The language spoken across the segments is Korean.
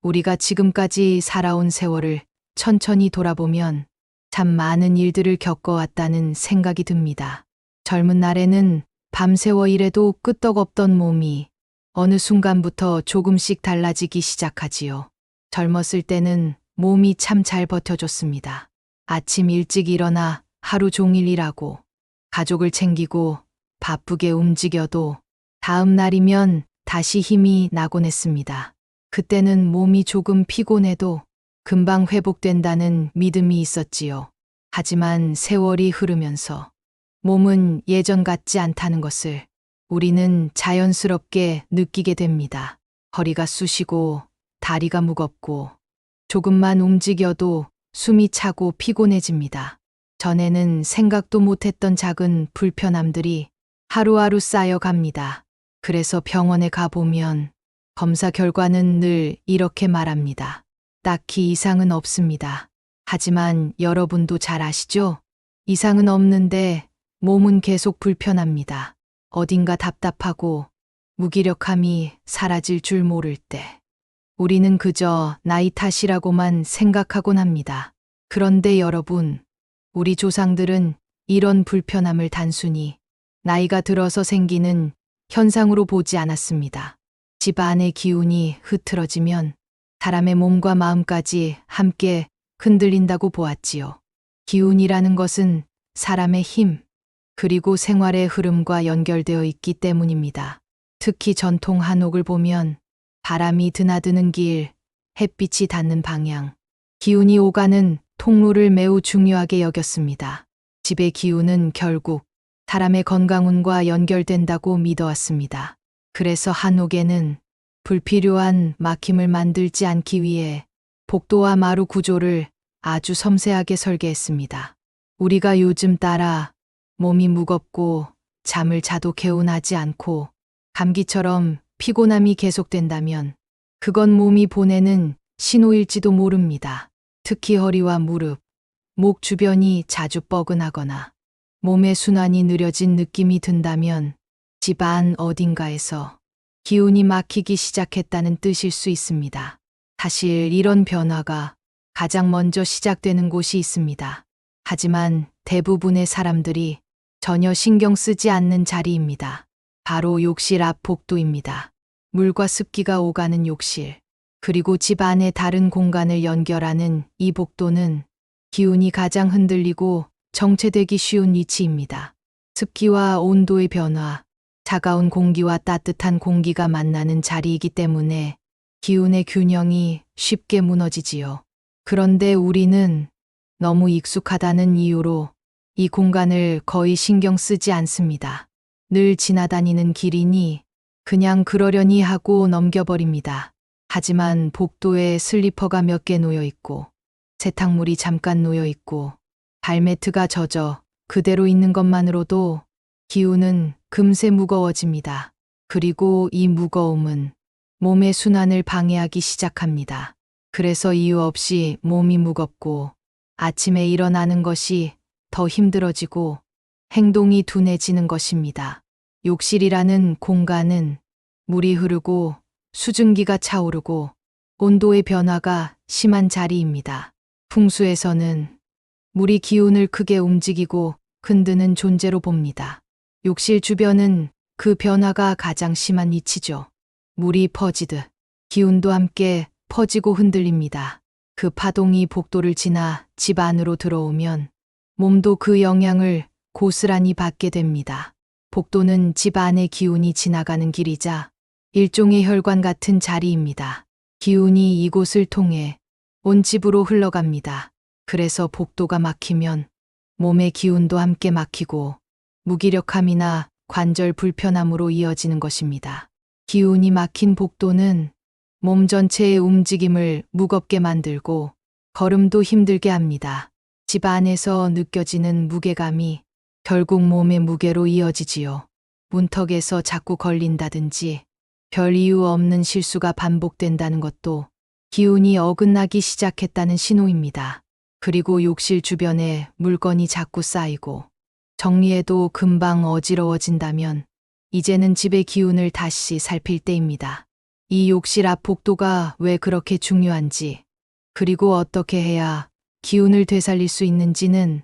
우리가 지금까지 살아온 세월을 천천히 돌아보면 참 많은 일들을 겪어왔다는 생각이 듭니다. 젊은 날에는 밤새워 일해도 끄떡없던 몸이 어느 순간부터 조금씩 달라지기 시작하지요. 젊었을 때는 몸이 참 잘 버텨줬습니다. 아침 일찍 일어나 하루 종일 일하고 가족을 챙기고 바쁘게 움직여도 다음 날이면 다시 힘이 나곤 했습니다. 그때는 몸이 조금 피곤해도 금방 회복된다는 믿음이 있었지요. 하지만 세월이 흐르면서 몸은 예전 같지 않다는 것을 우리는 자연스럽게 느끼게 됩니다. 허리가 쑤시고 다리가 무겁고 조금만 움직여도 숨이 차고 피곤해집니다. 전에는 생각도 못했던 작은 불편함들이 하루하루 쌓여갑니다. 그래서 병원에 가보면 검사 결과는 늘 이렇게 말합니다. 딱히 이상은 없습니다. 하지만 여러분도 잘 아시죠? 이상은 없는데 몸은 계속 불편합니다. 어딘가 답답하고 무기력함이 사라질 줄 모를 때 우리는 그저 나이 탓이라고만 생각하곤 합니다. 그런데 여러분, 우리 조상들은 이런 불편함을 단순히 나이가 들어서 생기는 현상으로 보지 않았습니다. 집 안의 기운이 흐트러지면 사람의 몸과 마음까지 함께 흔들린다고 보았지요. 기운이라는 것은 사람의 힘, 그리고 생활의 흐름과 연결되어 있기 때문입니다. 특히 전통 한옥을 보면 바람이 드나드는 길, 햇빛이 닿는 방향, 기운이 오가는 통로를 매우 중요하게 여겼습니다. 집의 기운은 결국 사람의 건강운과 연결된다고 믿어왔습니다. 그래서 한옥에는 불필요한 막힘을 만들지 않기 위해 복도와 마루 구조를 아주 섬세하게 설계했습니다. 우리가 요즘 따라 몸이 무겁고 잠을 자도 개운하지 않고 감기처럼 피곤함이 계속된다면 그건 몸이 보내는 신호일지도 모릅니다. 특히 허리와 무릎, 목 주변이 자주 뻐근하거나 몸의 순환이 느려진 느낌이 든다면 집 안 어딘가에서 기운이 막히기 시작했다는 뜻일 수 있습니다. 사실 이런 변화가 가장 먼저 시작되는 곳이 있습니다. 하지만 대부분의 사람들이 전혀 신경 쓰지 않는 자리입니다. 바로 욕실 앞 복도입니다. 물과 습기가 오가는 욕실, 그리고 집 안의 다른 공간을 연결하는 이 복도는 기운이 가장 흔들리고 정체되기 쉬운 위치입니다. 습기와 온도의 변화, 차가운 공기와 따뜻한 공기가 만나는 자리이기 때문에 기운의 균형이 쉽게 무너지지요. 그런데 우리는 너무 익숙하다는 이유로 이 공간을 거의 신경 쓰지 않습니다. 늘 지나다니는 길이니 그냥 그러려니 하고 넘겨버립니다. 하지만 복도에 슬리퍼가 몇 개 놓여 있고 세탁물이 잠깐 놓여 있고 발매트가 젖어 그대로 있는 것만으로도 기운은 금세 무거워집니다. 그리고 이 무거움은 몸의 순환을 방해하기 시작합니다. 그래서 이유 없이 몸이 무겁고 아침에 일어나는 것이 더 힘들어지고 행동이 둔해지는 것입니다. 욕실이라는 공간은 물이 흐르고 수증기가 차오르고 온도의 변화가 심한 자리입니다. 풍수에서는 물이 기운을 크게 움직이고 흔드는 존재로 봅니다. 욕실 주변은 그 변화가 가장 심한 위치죠. 물이 퍼지듯 기운도 함께 퍼지고 흔들립니다. 그 파동이 복도를 지나 집 안으로 들어오면 몸도 그 영향을 고스란히 받게 됩니다. 복도는 집 안의 기운이 지나가는 길이자 일종의 혈관 같은 자리입니다. 기운이 이곳을 통해 온 집으로 흘러갑니다. 그래서 복도가 막히면 몸의 기운도 함께 막히고 무기력함이나 관절 불편함으로 이어지는 것입니다. 기운이 막힌 복도는 몸 전체의 움직임을 무겁게 만들고 걸음도 힘들게 합니다. 집 안에서 느껴지는 무게감이 결국 몸의 무게로 이어지지요. 문턱에서 자꾸 걸린다든지 별 이유 없는 실수가 반복된다는 것도 기운이 어긋나기 시작했다는 신호입니다. 그리고 욕실 주변에 물건이 자꾸 쌓이고 정리해도 금방 어지러워진다면 이제는 집의 기운을 다시 살필 때입니다. 이 욕실 앞 복도가 왜 그렇게 중요한지, 그리고 어떻게 해야 기운을 되살릴 수 있는지는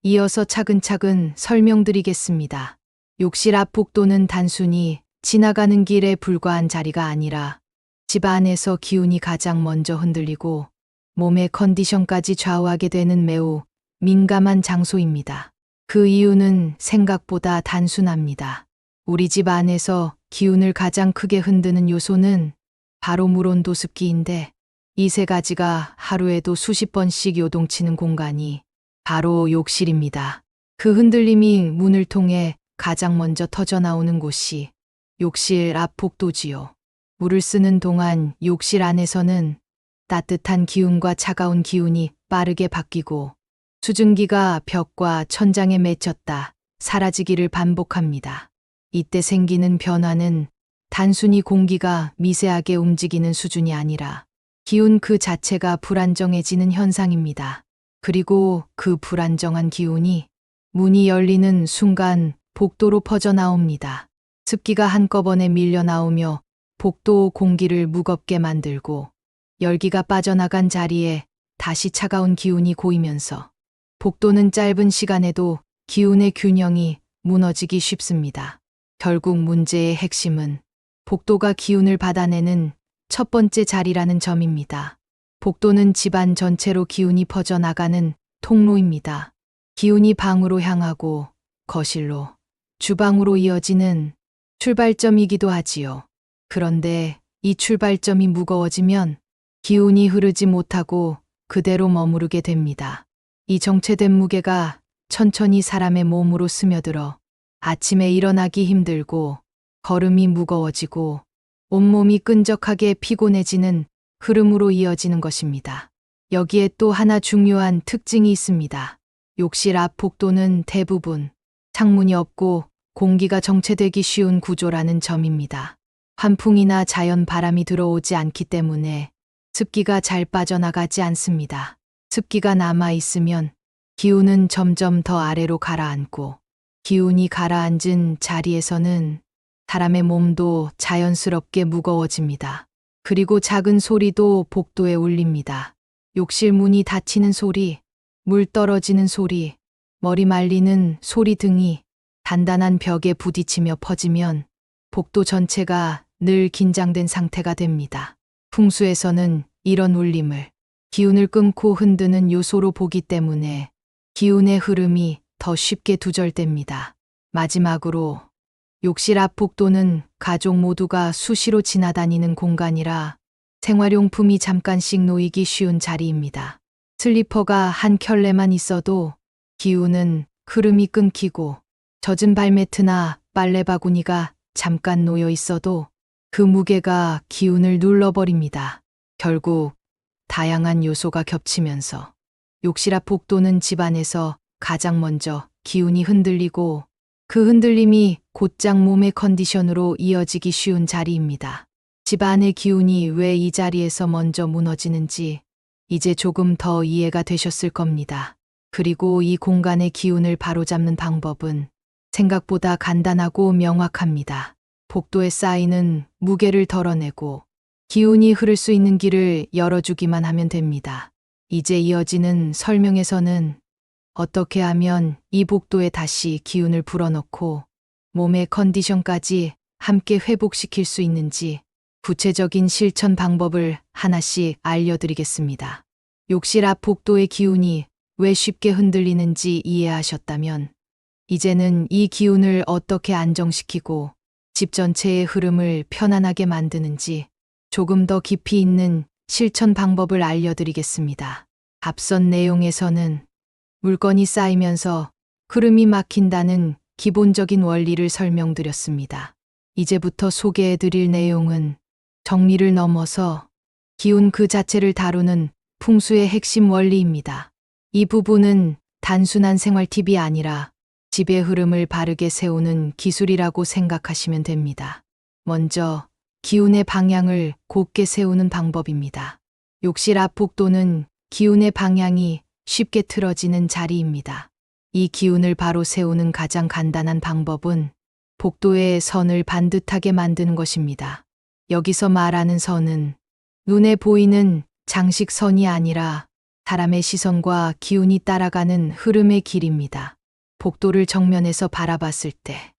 이어서 차근차근 설명드리겠습니다. 욕실 앞 복도는 단순히 지나가는 길에 불과한 자리가 아니라 집 안에서 기운이 가장 먼저 흔들리고 몸의 컨디션까지 좌우하게 되는 매우 민감한 장소입니다. 그 이유는 생각보다 단순합니다. 우리 집 안에서 기운을 가장 크게 흔드는 요소는 바로 물온도 습기인데, 이 세 가지가 하루에도 수십 번씩 요동치는 공간이 바로 욕실입니다. 그 흔들림이 문을 통해 가장 먼저 터져나오는 곳이 욕실 앞 복도지요. 물을 쓰는 동안 욕실 안에서는 따뜻한 기운과 차가운 기운이 빠르게 바뀌고 수증기가 벽과 천장에 맺혔다 사라지기를 반복합니다. 이때 생기는 변화는 단순히 공기가 미세하게 움직이는 수준이 아니라 기운 그 자체가 불안정해지는 현상입니다. 그리고 그 불안정한 기운이 문이 열리는 순간 복도로 퍼져나옵니다. 습기가 한꺼번에 밀려 나오며 복도 공기를 무겁게 만들고 열기가 빠져나간 자리에 다시 차가운 기운이 고이면서 복도는 짧은 시간에도 기운의 균형이 무너지기 쉽습니다. 결국 문제의 핵심은 복도가 기운을 받아내는 첫 번째 자리라는 점입니다. 복도는 집안 전체로 기운이 퍼져나가는 통로입니다. 기운이 방으로 향하고 거실로, 주방으로 이어지는 출발점이기도 하지요. 그런데 이 출발점이 무거워지면 기운이 흐르지 못하고 그대로 머무르게 됩니다. 이 정체된 무게가 천천히 사람의 몸으로 스며들어 아침에 일어나기 힘들고 걸음이 무거워지고 온몸이 끈적하게 피곤해지는 흐름으로 이어지는 것입니다. 여기에 또 하나 중요한 특징이 있습니다. 욕실 앞 복도는 대부분 창문이 없고 공기가 정체되기 쉬운 구조라는 점입니다. 환풍이나 자연 바람이 들어오지 않기 때문에 습기가 잘 빠져나가지 않습니다. 습기가 남아 있으면 기운은 점점 더 아래로 가라앉고, 기운이 가라앉은 자리에서는 사람의 몸도 자연스럽게 무거워집니다. 그리고 작은 소리도 복도에 울립니다. 욕실 문이 닫히는 소리, 물 떨어지는 소리, 머리 말리는 소리 등이 단단한 벽에 부딪히며 퍼지면 복도 전체가 늘 긴장된 상태가 됩니다. 풍수에서는 이런 울림을 기운을 끊고 흔드는 요소로 보기 때문에 기운의 흐름이 더 쉽게 두절됩니다. 마지막으로 욕실 앞 복도는 가족 모두가 수시로 지나다니는 공간이라 생활용품이 잠깐씩 놓이기 쉬운 자리입니다. 슬리퍼가 한 켤레만 있어도 기운은 흐름이 끊기고, 젖은 발매트나 빨래 바구니가 잠깐 놓여 있어도 그 무게가 기운을 눌러버립니다. 결국 다양한 요소가 겹치면서 욕실 앞 복도는 집안에서 가장 먼저 기운이 흔들리고, 그 흔들림이 곧장 몸의 컨디션으로 이어지기 쉬운 자리입니다. 집안의 기운이 왜 이 자리에서 먼저 무너지는지 이제 조금 더 이해가 되셨을 겁니다. 그리고 이 공간의 기운을 바로잡는 방법은 생각보다 간단하고 명확합니다. 복도에 쌓이는 무게를 덜어내고 기운이 흐를 수 있는 길을 열어주기만 하면 됩니다. 이제 이어지는 설명에서는 어떻게 하면 이 복도에 다시 기운을 불어넣고 몸의 컨디션까지 함께 회복시킬 수 있는지 구체적인 실천 방법을 하나씩 알려드리겠습니다. 욕실 앞 복도의 기운이 왜 쉽게 흔들리는지 이해하셨다면, 이제는 이 기운을 어떻게 안정시키고 집 전체의 흐름을 편안하게 만드는지 조금 더 깊이 있는 실천 방법을 알려드리겠습니다. 앞선 내용에서는 물건이 쌓이면서 흐름이 막힌다는 기본적인 원리를 설명드렸습니다. 이제부터 소개해드릴 내용은 정리를 넘어서 기운 그 자체를 다루는 풍수의 핵심 원리입니다. 이 부분은 단순한 생활 팁이 아니라 집의 흐름을 바르게 세우는 기술이라고 생각하시면 됩니다. 먼저 기운의 방향을 곧게 세우는 방법입니다. 욕실 앞 복도는 기운의 방향이 쉽게 틀어지는 자리입니다. 이 기운을 바로 세우는 가장 간단한 방법은 복도의 선을 반듯하게 만드는 것입니다. 여기서 말하는 선은 눈에 보이는 장식선이 아니라 사람의 시선과 기운이 따라가는 흐름의 길입니다. 복도를 정면에서 바라봤을 때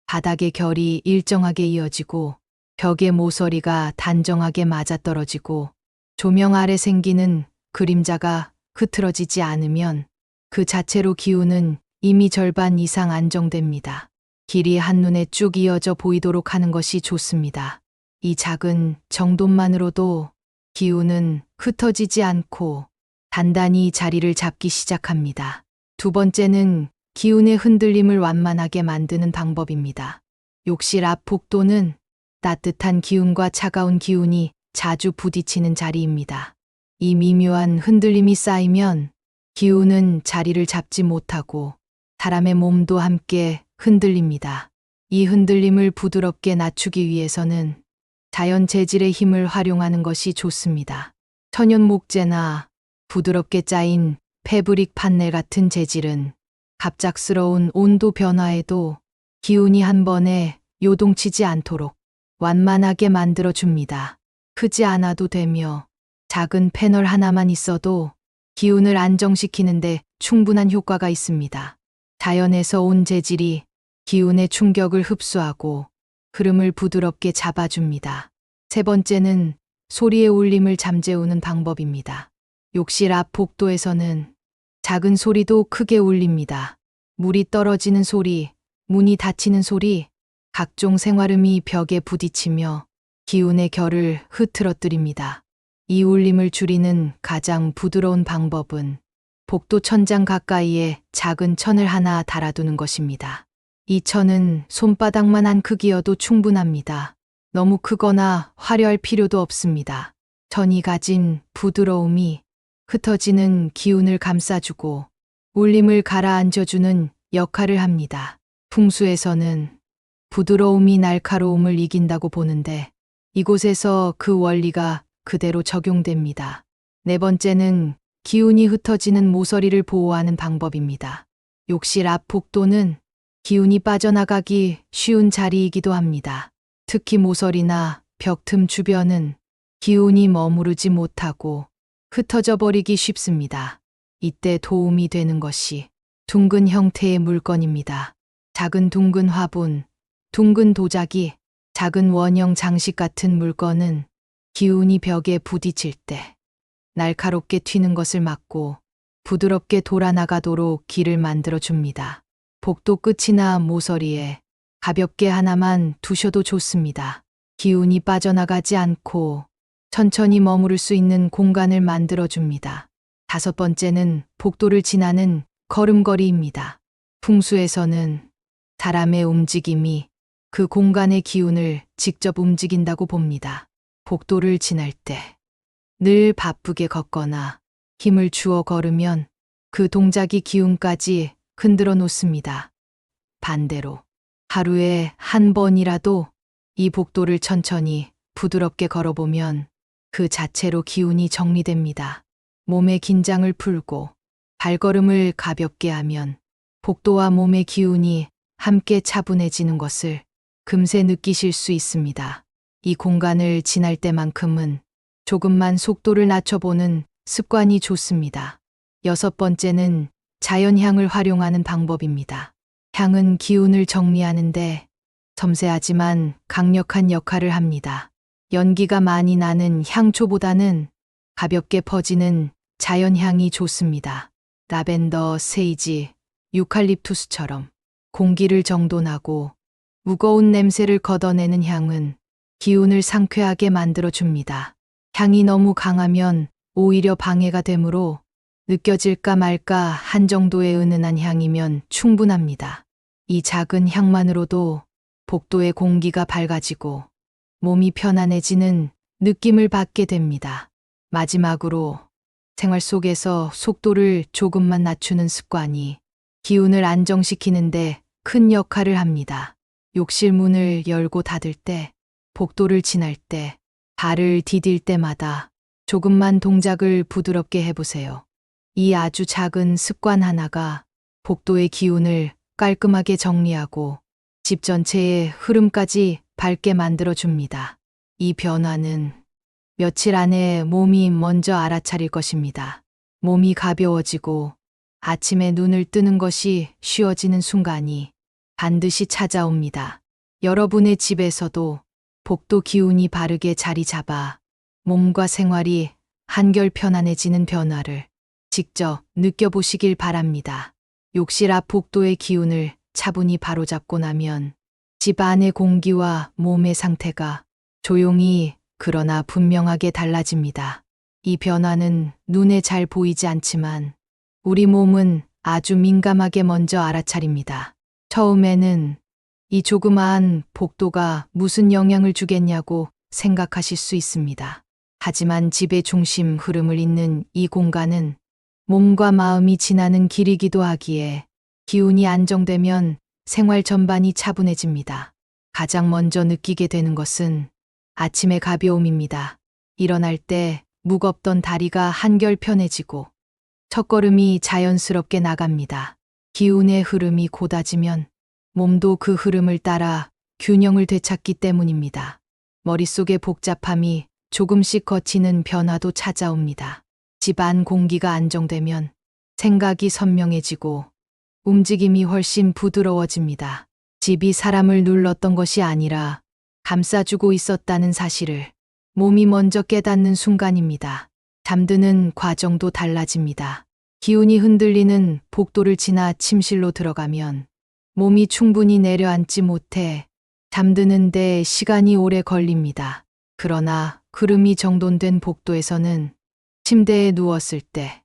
바닥의 결이 일정하게 이어지고 벽의 모서리가 단정하게 맞아떨어지고 조명 아래 생기는 그림자가 흐트러지지 않으면 그 자체로 기운은 이미 절반 이상 안정됩니다. 길이 한눈에 쭉 이어져 보이도록 하는 것이 좋습니다. 이 작은 정돈만으로도 기운은 흩어지지 않고 단단히 자리를 잡기 시작합니다. 두 번째는 기운의 흔들림을 완만하게 만드는 방법입니다. 욕실 앞 복도는 따뜻한 기운과 차가운 기운이 자주 부딪히는 자리입니다. 이 미묘한 흔들림이 쌓이면 기운은 자리를 잡지 못하고 사람의 몸도 함께 흔들립니다. 이 흔들림을 부드럽게 낮추기 위해서는 자연 재질의 힘을 활용하는 것이 좋습니다. 천연 목재나 부드럽게 짜인 패브릭 판넬 같은 재질은 갑작스러운 온도 변화에도 기운이 한 번에 요동치지 않도록 완만하게 만들어줍니다. 크지 않아도 되며 작은 패널 하나만 있어도 기운을 안정시키는데 충분한 효과가 있습니다. 자연에서 온 재질이 기운의 충격을 흡수하고 흐름을 부드럽게 잡아줍니다. 세 번째는 소리의 울림을 잠재우는 방법입니다. 욕실 앞 복도에서는 작은 소리도 크게 울립니다. 물이 떨어지는 소리, 문이 닫히는 소리, 각종 생활음이 벽에 부딪히며 기운의 결을 흐트러뜨립니다. 이 울림을 줄이는 가장 부드러운 방법은 복도 천장 가까이에 작은 천을 하나 달아두는 것입니다. 이 천은 손바닥만 한 크기여도 충분합니다. 너무 크거나 화려할 필요도 없습니다. 천이 가진 부드러움이 흩어지는 기운을 감싸주고 울림을 가라앉혀주는 역할을 합니다. 풍수에서는 부드러움이 날카로움을 이긴다고 보는데 이곳에서 그 원리가 그대로 적용됩니다. 네 번째는 기운이 흩어지는 모서리를 보호하는 방법입니다. 욕실 앞 복도는 기운이 빠져나가기 쉬운 자리이기도 합니다. 특히 모서리나 벽 틈 주변은 기운이 머무르지 못하고 흩어져 버리기 쉽습니다. 이때 도움이 되는 것이 둥근 형태의 물건입니다. 작은 둥근 화분, 둥근 도자기, 작은 원형 장식 같은 물건은 기운이 벽에 부딪힐 때 날카롭게 튀는 것을 막고 부드럽게 돌아나가도록 길을 만들어 줍니다. 복도 끝이나 모서리에 가볍게 하나만 두셔도 좋습니다. 기운이 빠져나가지 않고 천천히 머무를 수 있는 공간을 만들어 줍니다. 다섯 번째는 복도를 지나는 걸음걸이입니다. 풍수에서는 사람의 움직임이 그 공간의 기운을 직접 움직인다고 봅니다. 복도를 지날 때 늘 바쁘게 걷거나 힘을 주어 걸으면 그 동작이 기운까지 흔들어 놓습니다. 반대로 하루에 한 번이라도 이 복도를 천천히 부드럽게 걸어보면 그 자체로 기운이 정리됩니다. 몸의 긴장을 풀고 발걸음을 가볍게 하면 복도와 몸의 기운이 함께 차분해지는 것을 금세 느끼실 수 있습니다. 이 공간을 지날 때만큼은 조금만 속도를 낮춰보는 습관이 좋습니다. 여섯 번째는 자연향을 활용하는 방법입니다. 향은 기운을 정리하는데 섬세하지만 강력한 역할을 합니다. 연기가 많이 나는 향초보다는 가볍게 퍼지는 자연향이 좋습니다. 라벤더, 세이지, 유칼립투스처럼 공기를 정돈하고 무거운 냄새를 걷어내는 향은 기운을 상쾌하게 만들어줍니다. 향이 너무 강하면 오히려 방해가 되므로 느껴질까 말까 한 정도의 은은한 향이면 충분합니다. 이 작은 향만으로도 복도의 공기가 밝아지고 몸이 편안해지는 느낌을 받게 됩니다. 마지막으로 생활 속에서 속도를 조금만 낮추는 습관이 기운을 안정시키는데 큰 역할을 합니다. 욕실 문을 열고 닫을 때, 복도를 지날 때, 발을 디딜 때마다 조금만 동작을 부드럽게 해보세요. 이 아주 작은 습관 하나가 복도의 기운을 깔끔하게 정리하고 집 전체의 흐름까지 밝게 만들어줍니다. 이 변화는 며칠 안에 몸이 먼저 알아차릴 것입니다. 몸이 가벼워지고 아침에 눈을 뜨는 것이 쉬워지는 순간이 반드시 찾아옵니다. 여러분의 집에서도 복도 기운이 바르게 자리 잡아 몸과 생활이 한결 편안해지는 변화를 직접 느껴보시길 바랍니다. 욕실 앞 복도의 기운을 차분히 바로잡고 나면 집 안의 공기와 몸의 상태가 조용히 그러나 분명하게 달라집니다. 이 변화는 눈에 잘 보이지 않지만 우리 몸은 아주 민감하게 먼저 알아차립니다. 처음에는 이 조그마한 복도가 무슨 영향을 주겠냐고 생각하실 수 있습니다. 하지만 집의 중심 흐름을 잇는 이 공간은 몸과 마음이 지나는 길이기도 하기에 기운이 안정되면 생활 전반이 차분해집니다. 가장 먼저 느끼게 되는 것은 아침의 가벼움입니다. 일어날 때 무겁던 다리가 한결 편해지고 첫걸음이 자연스럽게 나갑니다. 기운의 흐름이 곧아지면 몸도 그 흐름을 따라 균형을 되찾기 때문입니다. 머릿속의 복잡함이 조금씩 거치는 변화도 찾아옵니다. 집안 공기가 안정되면 생각이 선명해지고 움직임이 훨씬 부드러워집니다. 집이 사람을 눌렀던 것이 아니라 감싸주고 있었다는 사실을 몸이 먼저 깨닫는 순간입니다. 잠드는 과정도 달라집니다. 기운이 흔들리는 복도를 지나 침실로 들어가면 몸이 충분히 내려앉지 못해 잠드는 데 시간이 오래 걸립니다. 그러나 흐름이 정돈된 복도에서는 침대에 누웠을 때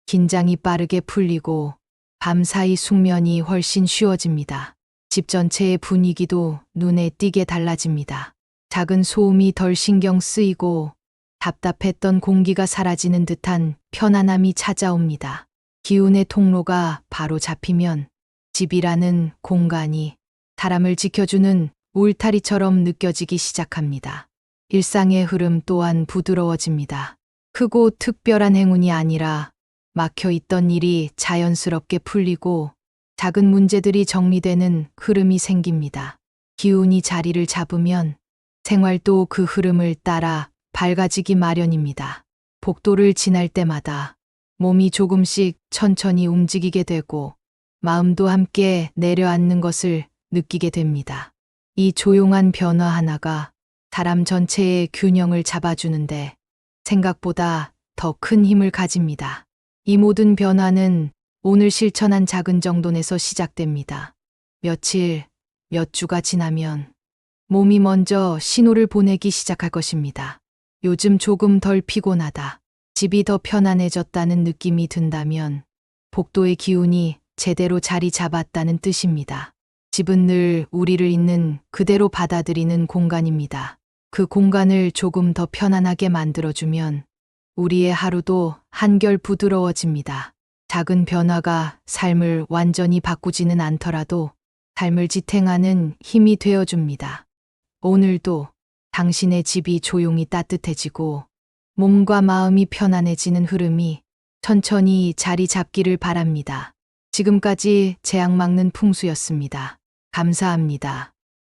긴장이 빠르게 풀리고 밤사이 숙면이 훨씬 쉬워집니다. 집 전체의 분위기도 눈에 띄게 달라집니다. 작은 소음이 덜 신경 쓰이고 답답했던 공기가 사라지는 듯한 편안함이 찾아옵니다. 기운의 통로가 바로 잡히면 집이라는 공간이 사람을 지켜주는 울타리처럼 느껴지기 시작합니다. 일상의 흐름 또한 부드러워집니다. 크고 특별한 행운이 아니라 막혀있던 일이 자연스럽게 풀리고 작은 문제들이 정리되는 흐름이 생깁니다. 기운이 자리를 잡으면 생활도 그 흐름을 따라 밝아지기 마련입니다. 복도를 지날 때마다 몸이 조금씩 천천히 움직이게 되고 마음도 함께 내려앉는 것을 느끼게 됩니다. 이 조용한 변화 하나가 사람 전체의 균형을 잡아주는데 생각보다 더 큰 힘을 가집니다. 이 모든 변화는 오늘 실천한 작은 정돈에서 시작됩니다. 며칠, 몇 주가 지나면 몸이 먼저 신호를 보내기 시작할 것입니다. 요즘 조금 덜 피곤하다. 집이 더 편안해졌다는 느낌이 든다면 복도의 기운이 제대로 자리 잡았다는 뜻입니다. 집은 늘 우리를 있는 그대로 받아들이는 공간입니다. 그 공간을 조금 더 편안하게 만들어주면 우리의 하루도 한결 부드러워집니다. 작은 변화가 삶을 완전히 바꾸지는 않더라도 삶을 지탱하는 힘이 되어줍니다. 오늘도 당신의 집이 조용히 따뜻해지고 몸과 마음이 편안해지는 흐름이 천천히 자리 잡기를 바랍니다. 지금까지 재앙 막는 풍수였습니다. 감사합니다.